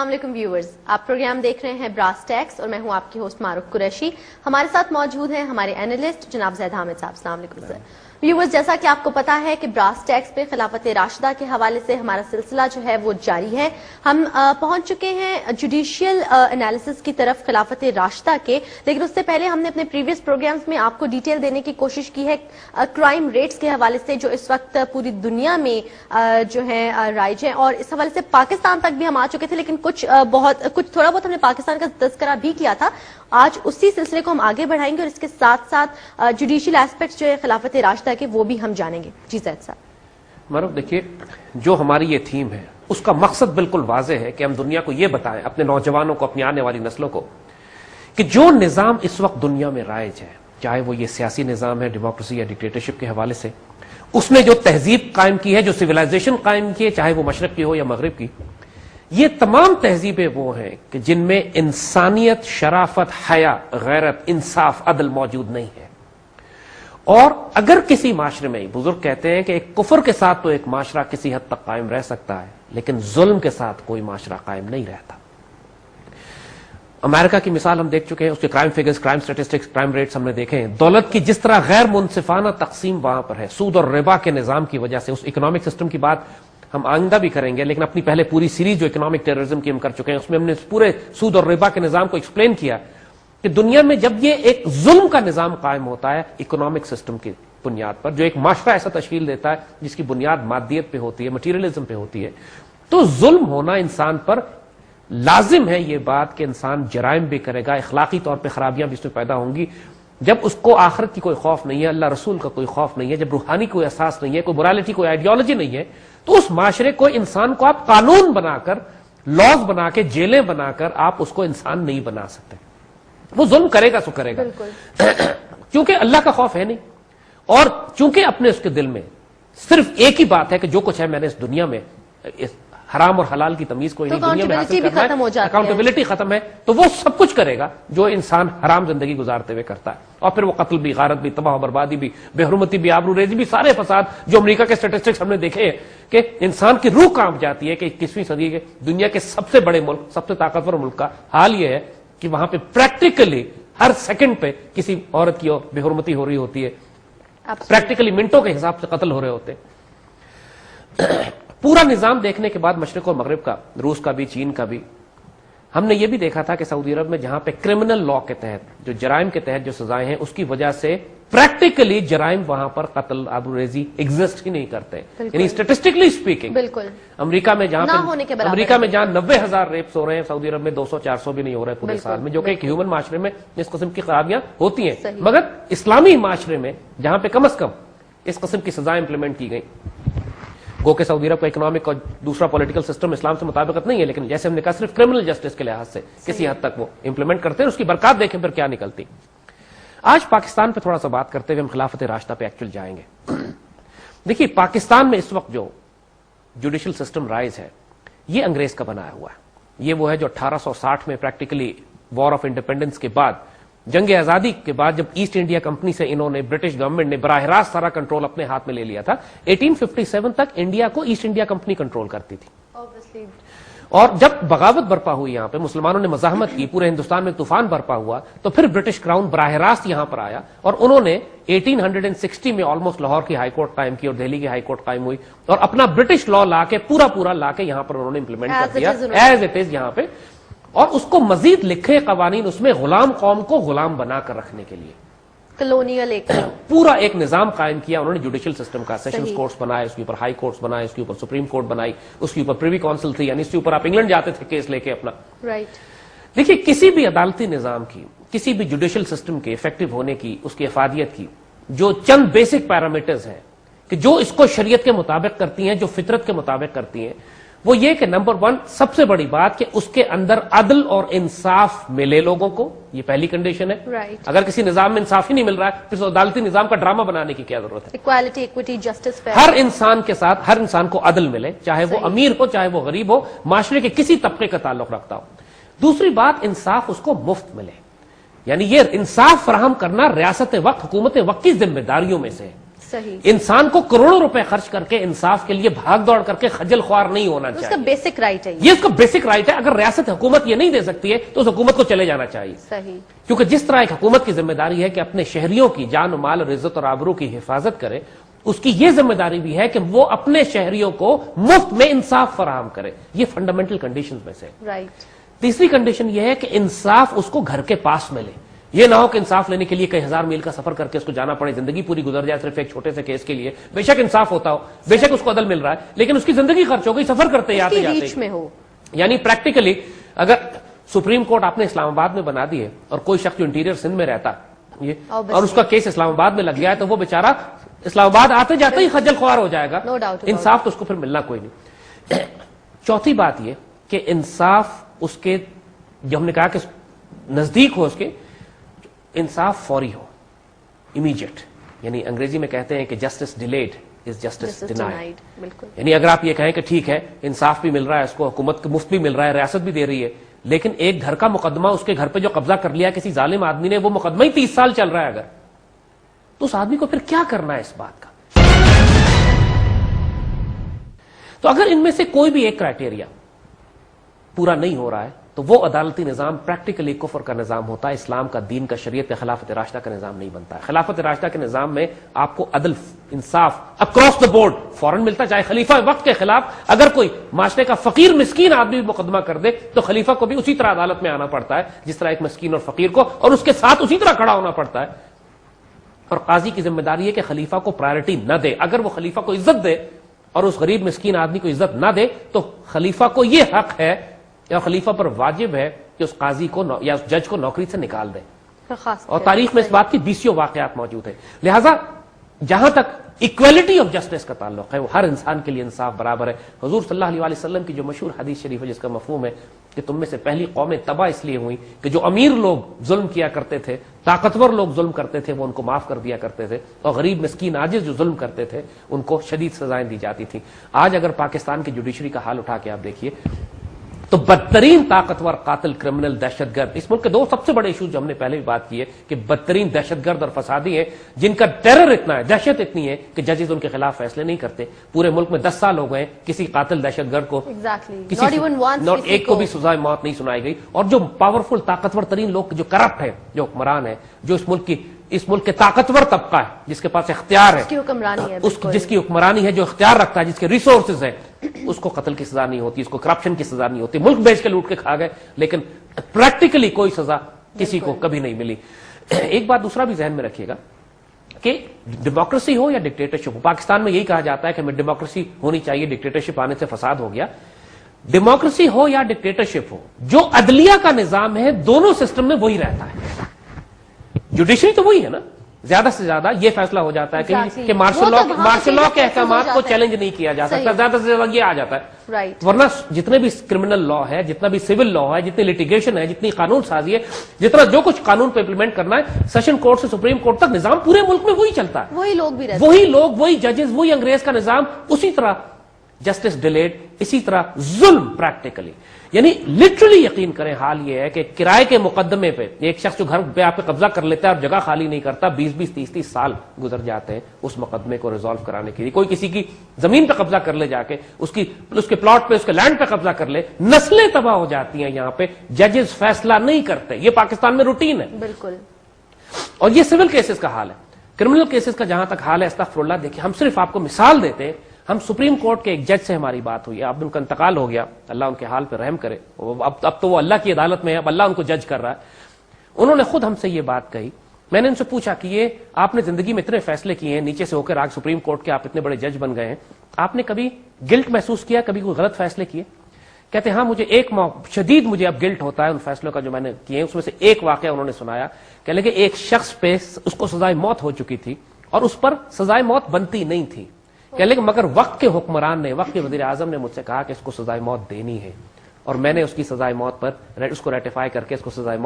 السلام علیکم ویورز، آپ پروگرام دیکھ رہے ہیں براس ٹیکس اور میں ہوں آپ کی ہوسٹ معروف قریشی. ہمارے ساتھ موجود ہیں ہمارے اینالسٹ جناب زید حامد صاحب. السلام علیکم سر. ویورز، جیسا کہ آپ کو پتا ہے کہ براس ٹیکس پہ خلافت راشدہ کے حوالے سے ہمارا سلسلہ جو ہے وہ جاری ہے. ہم پہنچ چکے ہیں جوڈیشیل انالیسس کی طرف خلافت راشدہ کے، لیکن اس سے پہلے ہم نے اپنے پریویس پروگرامز میں آپ کو ڈیٹیل دینے کی کوشش کی ہے کرائم ریٹس کے حوالے سے جو اس وقت پوری دنیا میں جو ہے رائج ہیں، اور اس حوالے سے پاکستان تک بھی ہم آ چکے تھے، لیکن کچھ تھوڑا بہت ہم نے پاکستان کا تذکرہ بھی کیا تھا. آج اسی سلسلے کو ہم آگے بڑھائیں گے اور اس کے ساتھ ساتھ جوڈیشیل ایسپیکٹس جو ہے خلافت راشدہ کے وہ بھی ہم جانیں گے. جی زید صاحب. معروف، دیکھیے، جو ہماری یہ تھیم ہے اس کا مقصد بالکل واضح ہے کہ ہم دنیا کو یہ بتائیں، اپنے نوجوانوں کو، اپنی آنے والی نسلوں کو، کہ جو نظام اس وقت دنیا میں رائج ہے، چاہے وہ یہ سیاسی نظام ہے، ڈیموکریسی یا ڈکٹیٹرشپ کے حوالے سے، اس نے جو تہذیب قائم کی ہے، جو سویلائزیشن قائم کی ہے، چاہے وہ مشرق کی ہو یا مغرب کی، یہ تمام تہذیبیں وہ ہیں کہ جن میں انسانیت، شرافت، حیا، غیرت، انصاف، عدل موجود نہیں ہے. اور اگر کسی معاشرے میں، بزرگ کہتے ہیں کہ ایک کفر کے ساتھ تو ایک معاشرہ کسی حد تک قائم رہ سکتا ہے، لیکن ظلم کے ساتھ کوئی معاشرہ قائم نہیں رہتا. امریکہ کی مثال ہم دیکھ چکے ہیں، اس کے crime figures, crime statistics, crime rates ہم نے دیکھے ہیں. دولت کی جس طرح غیر منصفانہ تقسیم وہاں پر ہے، سود اور ربا کے نظام کی وجہ سے، اس اکنامک سسٹم کی بات ہم آئندہ بھی کریں گے، لیکن اپنی پہلے پوری سیریز جو اکنامک ٹیررزم کی ہم کر چکے ہیں، اس میں ہم نے پورے سود اور ربا کے نظام کو ایکسپلین کیا کہ دنیا میں جب یہ ایک ظلم کا نظام قائم ہوتا ہے اکنامک سسٹم کی بنیاد پر، جو ایک معاشرہ ایسا تشکیل دیتا ہے جس کی بنیاد مادیت پہ ہوتی ہے، مٹیریلزم پہ ہوتی ہے، تو ظلم ہونا انسان پر لازم ہے. یہ بات کہ انسان جرائم بھی کرے گا، اخلاقی طور پہ خرابیاں بھی اس میں پیدا ہوں گی. جب اس کو آخرت کی کوئی خوف نہیں ہے، اللہ رسول کا کوئی خوف نہیں ہے، جب روحانی کوئی احساس نہیں ہے، کوئی morality، کوئی آئیڈیالوجی نہیں ہے، تو اس معاشرے کو، انسان کو آپ قانون بنا کر، لاز بنا کے، جیلیں بنا کر آپ اس کو انسان نہیں بنا سکتے. وہ ظلم کرے گا سو کرے گا، کیونکہ اللہ کا خوف ہے نہیں، اور چونکہ اپنے اس کے دل میں صرف ایک ہی بات ہے کہ جو کچھ ہے میں نے اس دنیا میں، حرام اور حلال کی تمیز کوئی نہیں دنیا میں حاصل کرنا ہے، اکاؤنٹیبلٹی ختم ہے، تو وہ سب کچھ کرے گا جو انسان حرام زندگی گزارتے ہوئے کرتا ہے. اور پھر وہ قتل بھی، غارت بھی، تباہ و بربادی بھی، بے حرمتی بھی، آبرو ریزی بھی، سارے فساد جو امریکہ کے سٹیٹسٹکس ہم نے دیکھے ہیں کہ انسان کی روح کانپ جاتی ہے کہ 21ویں صدی کے دنیا کے سب سے بڑے ملک، سب سے طاقتور ملک کا حال یہ ہے کہ وہاں پہ پریکٹیکلی ہر سیکنڈ پہ کسی عورت کی بے حرمتی ہو رہی ہوتی ہے، پریکٹیکلی منٹوں کے حساب سے قتل ہو رہے ہوتے ہیں. پورا نظام دیکھنے کے بعد مشرق اور مغرب کا، روس کا بھی، چین کا بھی، ہم نے یہ بھی دیکھا تھا کہ سعودی عرب میں جہاں پہ کرمنل لا کے تحت، جو جرائم کے تحت جو سزائیں ہیں، اس کی وجہ سے پریکٹیکلی جرائم وہاں پر، قتل، آبروریزی ایگزسٹ ہی نہیں کرتے. یعنی اسٹیٹسٹکلی اسپیکنگ بالکل امریکہ میں جہاں 90,000 ریپس ہو رہے ہیں، سعودی عرب میں 200-400 بھی نہیں ہو رہے پورے سال میں، جو کہ ایک ہیومن معاشرے میں اس قسم کی خرابیاں ہوتی ہیں. مگر اسلامی معاشرے میں جہاں پہ کم از کم اس قسم کی سزائیں امپلیمنٹ کی گئی، گو کہ سعودی عرب کا اکنامک اور دوسرا پولیٹیکل سسٹم اسلام سے مطابقت نہیں ہے، لیکن جیسے ہم نے کہا صرف کرمنل جسٹس کے لحاظ سے کسی حد تک وہ امپلیمنٹ کرتے ہیں، اس کی برکات دیکھیں پھر کیا نکلتی. آج پاکستان پہ تھوڑا سا بات کرتے ہوئے ہم خلافت راشدہ پہ ایکچوئل جائیں گے. دیکھیے، پاکستان میں اس وقت جو جوڈیشل سسٹم رائز ہے، یہ انگریز کا بنایا ہوا ہے. یہ وہ ہے جو 1860 میں پریکٹیکلی وار آف انڈیپینڈنس کے بعد، جنگ آزادی کے بعد، جب ایسٹ انڈیا کمپنی سے انہوں نے، برٹش گورنمنٹ نے براہ راست سارا کنٹرول اپنے ہاتھ میں لے لیا تھا. 1857 تک انڈیا کو ایسٹ انڈیا کمپنی کنٹرول کرتی تھی. اور جب بغاوت برپا ہوئی یہاں پہ، مسلمانوں نے مزاحمت کی، پورے ہندوستان میں طوفان برپا ہوا، تو پھر برٹش کراؤن براہ راست یہاں پر آیا اور انہوں نے 1860 میں آلموسٹ لاہور کی ہائی کورٹ قائم کی اور دہلی کی ہائی کورٹ قائم ہوئی، اور اپنا برٹش لا لا کے پورا لا کے یہاں پر انہوں نے امپلیمنٹ کر دیا ایز اٹ از یہاں پہ. اور اس کو مزید لکھے قوانین اس میں غلام قوم کو غلام بنا کر رکھنے کے لیے کلونیل ایک پورا ایک نظام قائم کیا انہوں نے جوڈیشل سسٹم کا. سیشنز کورٹس بنائے، اس کے اوپر ہائی کورٹس بنائے، اس کے اوپر سپریم کورٹ بنائی، اس کے اوپر پریوی کونسل تھی، یعنی اس کے اوپر آپ انگلینڈ جاتے تھے کیس لے کے اپنا. دیکھیے، کسی بھی عدالتی نظام کی، کسی بھی جوڈیشل سسٹم کے افیکٹو ہونے کی، اس کی افادیت کی جو چند بیسک پیرامیٹرز ہیں کہ جو اس کو شریعت کے مطابق کرتی ہیں، جو فطرت کے مطابق کرتی ہیں، وہ یہ کہ نمبر 1 سب سے بڑی بات کہ اس کے اندر عدل اور انصاف ملے لوگوں کو، یہ پہلی کنڈیشن ہے. اگر کسی نظام میں انصاف ہی نہیں مل رہا ہے، پھر عدالتی نظام کا ڈرامہ بنانے کی کیا ضرورت ہے؟ ایکوالٹی، ایکوٹی، جسٹس، ہر انسان کے ساتھ ہر انسان کو عدل ملے، چاہے وہ امیر ہو چاہے وہ غریب ہو، معاشرے کے کسی طبقے کا تعلق رکھتا ہو. دوسری بات، انصاف اس کو مفت ملے، یعنی یہ انصاف فراہم کرنا ریاست وقت، حکومت وقت کی ذمہ داریوں میں سے. صحیح. انسان کو کروڑوں روپے خرچ کر کے انصاف کے لیے بھاگ دوڑ کر کے خجل خوار نہیں ہونا اس کا چاہیے. بیسک رائٹ ہے یہ اس کا بیسک رائٹ ہے. اگر ریاست حکومت یہ نہیں دے سکتی ہے تو اس حکومت کو چلے جانا چاہیے. صحیح. کیونکہ جس طرح ایک حکومت کی ذمہ داری ہے کہ اپنے شہریوں کی جان و مال اور عزت اور آبرو کی حفاظت کرے، اس کی یہ ذمہ داری بھی ہے کہ وہ اپنے شہریوں کو مفت میں انصاف فراہم کرے. یہ فنڈامنٹل کنڈیشنز میں سے. رائٹ. تیسری کنڈیشن یہ ہے کہ انصاف اس کو گھر کے پاس ملے. یہ نہ ہو کہ انصاف لینے کے لیے کئی ہزار میل کا سفر کر کے اس کو جانا پڑے، زندگی پوری گزر جائے صرف ایک چھوٹے سے کیس کے لیے. بے شک انصاف ہوتا ہو، بے شک اس کو عدل مل رہا ہے، لیکن اس کی زندگی خرچ ہو گئی سفر کرتے اس کی جاتے ریچ میں ہو. یعنی پریکٹیکلی اگر سپریم کورٹ آپ نے اسلام آباد میں بنا دی ہے اور کوئی شخص جو انٹیریئر سندھ میں رہتا یہ اور اس کا کیس اسلام آباد میں لگ گیا ہے تو وہ بیچارہ اسلام آباد آتے جاتے ہی خجل خوار ہو جائے گا. No doubt about انصاف تو اس کو پھر ملنا کوئی نہیں. چوتھی بات یہ کہ انصاف اس کے جو ہم نے کہا کہ نزدیک ہو، اس کے انصاف فوری ہو، امیجیٹ. یعنی انگریزی میں کہتے ہیں کہ جسٹس ڈیلیڈ از جسٹس ڈینائیڈ. بالکل. یعنی اگر آپ یہ کہیں کہ ٹھیک ہے انصاف بھی مل رہا ہے اس کو، حکومت کو مفت بھی مل رہا ہے، ریاست بھی دے رہی ہے، لیکن ایک گھر کا مقدمہ اس کے گھر پہ جو قبضہ کر لیا کسی ظالم آدمی نے، وہ مقدمہ ہی 30 سال چل رہا ہے، اگر تو اس آدمی کو پھر کیا کرنا ہے اس بات کا؟ تو اگر ان میں سے کوئی بھی ایک کرائٹیریا پورا نہیں ہو رہا ہے تو وہ عدالتی نظام پریکٹیکلی کفر کا نظام ہوتا ہے. اسلام کا، دین کا، شریعت کا، خلافت راشدہ کا نظام نہیں بنتا ہے. خلافت راشدہ کے نظام میں آپ کو عدل، انصاف اکراس دا بورڈ فوراً ملتا. چاہے خلیفہ وقت کے خلاف اگر کوئی معاشرے کا فقیر مسکین آدمی بھی مقدمہ کر دے تو خلیفہ کو بھی اسی طرح عدالت میں آنا پڑتا ہے جس طرح ایک مسکین اور فقیر کو، اور اس کے ساتھ اسی طرح کھڑا ہونا پڑتا ہے. اور قاضی کی ذمہ داری ہے کہ خلیفہ کو پرائرٹی نہ دے. اگر وہ خلیفہ کو عزت دے اور اس غریب مسکین آدمی کو عزت نہ دے تو خلیفہ کو یہ حق ہے یا خلیفہ پر واجب ہے کہ اس قاضی کو یا اس جج کو نوکری سے نکال دے. اور تاریخ میں اس بات کی 20 واقعات موجود ہیں. لہذا جہاں تک ایکویلٹی آف جسٹس کا تعلق ہے، وہ ہر انسان کے لیے انصاف برابر ہے. حضور صلی اللہ علیہ وسلم کی جو مشہور حدیث شریف ہے جس کا مفہوم ہے کہ تم میں سے پہلی قومیں تباہ اس لیے ہوئی کہ جو امیر لوگ ظلم کیا کرتے تھے، طاقتور لوگ ظلم کرتے تھے، وہ ان کو معاف کر دیا کرتے تھے، اور غریب مسکین عاجز جو ظلم کرتے تھے ان کو شدید سزائیں دی جاتی تھیں. آج اگر پاکستان کی جوڈیشری کا حال اٹھا کے آپ دیکھیے تو بدترین طاقتور قاتل، کرمنل، دہشت گرد، اس ملک کے دو سب سے بڑے ایشوز جو ہم نے پہلے بھی بات کی ہے کہ بدترین دہشت گرد اور فسادی ہیں جن کا ٹیرر اتنا ہے، دہشت اتنی ہے کہ ججز ان کے خلاف فیصلے نہیں کرتے. پورے ملک میں 10 سال ہو گئے کسی قاتل دہشت گرد کو ایک کو بھی سزائے موت نہیں سنائی گئی. اور جو پاورفل طاقتور ترین لوگ جو کرپٹ ہیں، جو حکمران ہیں، جو اس ملک کے طاقتور طبقہ ہے جس کے پاس اختیار ہے، جس کی حکمرانی ہے، جو اختیار رکھتا ہے، جس کے ریسورسز ہیں، اس کو قتل کی سزا نہیں ہوتی، اس کو کرپشن کی سزا نہیں ہوتی. ملک بیچ کے لوٹ کے کھا گئے لیکن پریکٹیکلی کوئی سزا کسی کو کبھی نہیں ملی. ایک بات دوسرا بھی ذہن میں رکھیے گا کہ ڈیموکریسی ہو یا ڈکٹیٹرشپ ہو، پاکستان میں یہی کہا جاتا ہے کہ ہمیں ڈیموکریسی ہونی چاہیے، ڈکٹیٹرشپ آنے سے فساد ہو گیا. ڈیموکریسی ہو یا ڈکٹیٹرشپ ہو، جو عدلیہ کا نظام ہے دونوں سسٹم میں وہی رہتا ہے. جوڈیشری تو وہی ہے نا، زیادہ سے زیادہ یہ فیصلہ ہو جاتا ہے کہ مارشل لا کے احکامات کو چیلنج نہیں کیا جا سکتا، زیادہ سے زیادہ یہ آ جاتا ہے. ورنہ جتنے بھی کرمنل لا ہے، جتنا بھی سول لا ہے، جتنی لٹیگیشن ہے، جتنی قانون سازی ہے، جتنا جو کچھ قانون پہ امپلیمنٹ کرنا ہے، سیشن کورٹ سے سپریم کورٹ تک نظام پورے ملک میں وہی چلتا ہے. وہی لوگ بھی رہتے، وہی لوگ، وہی ججز، وہی انگریز کا نظام، اسی طرح جسٹس ڈیلیڈ، اسی طرح ظلم پریکٹیکلی. یعنی لٹرلی یقین کریں، حال یہ ہے کہ کرائے کے مقدمے پہ ایک شخص جو گھر پہ آپ پہ قبضہ کر لیتا ہے اور جگہ خالی نہیں کرتا، 20-20 30-30 سال گزر جاتے ہیں اس مقدمے کو ریزالو کرانے کے لیے. کوئی کسی کی زمین پہ قبضہ کر لے، جا کے اس کے پلاٹ پہ، اس کے لینڈ پہ قبضہ کر لے، نسلیں تباہ ہو جاتی ہیں. یہاں پہ ججز فیصلہ نہیں کرتے، یہ پاکستان میں روٹین ہے. بالکل. اور یہ سول کیسز کا حال ہے. کرمنل کیسز کا جہاں تک حال ہے، استغفر اللہ، دیکھیں ہم صرف آپ کو مثال دیتے ہیں. ہم سپریم کورٹ کے ایک جج سے ہماری بات ہوئی، اب ان کا انتقال ہو گیا، اللہ ان کے حال پہ رحم کرے. اب تو وہ اللہ کی عدالت میں ہے، اب اللہ ان کو جج کر رہا ہے. انہوں نے خود ہم سے یہ بات کہی. میں نے ان سے پوچھا کہ یہ آپ نے زندگی میں اتنے فیصلے کیے ہیں، نیچے سے ہو کر آج سپریم کورٹ کے آپ اتنے بڑے جج بن گئے ہیں، آپ نے کبھی گلٹ محسوس کیا، کبھی کوئی غلط فیصلے کیے؟ کہتے ہاں مجھے شدید مجھے اب گلٹ ہوتا ہے ان فیصلوں کا جو میں نے کیے ہیں. اس میں سے ایک واقعہ انہوں نے سنایا کہ لگے ایک شخص پہ اس کو سزائے موت ہو چکی تھی اور اس پر سزائے موت بنتی نہیں تھی. لیکن مگر وقت کے حکمران نے، وقت کے وزیر اعظم نے مجھ سے کہا کہ اس کو سزائے موت دینی ہے، اور میں نے اس کی سزائے موت پر اس کو ریٹیفائی کر کے اس کو سزائے موت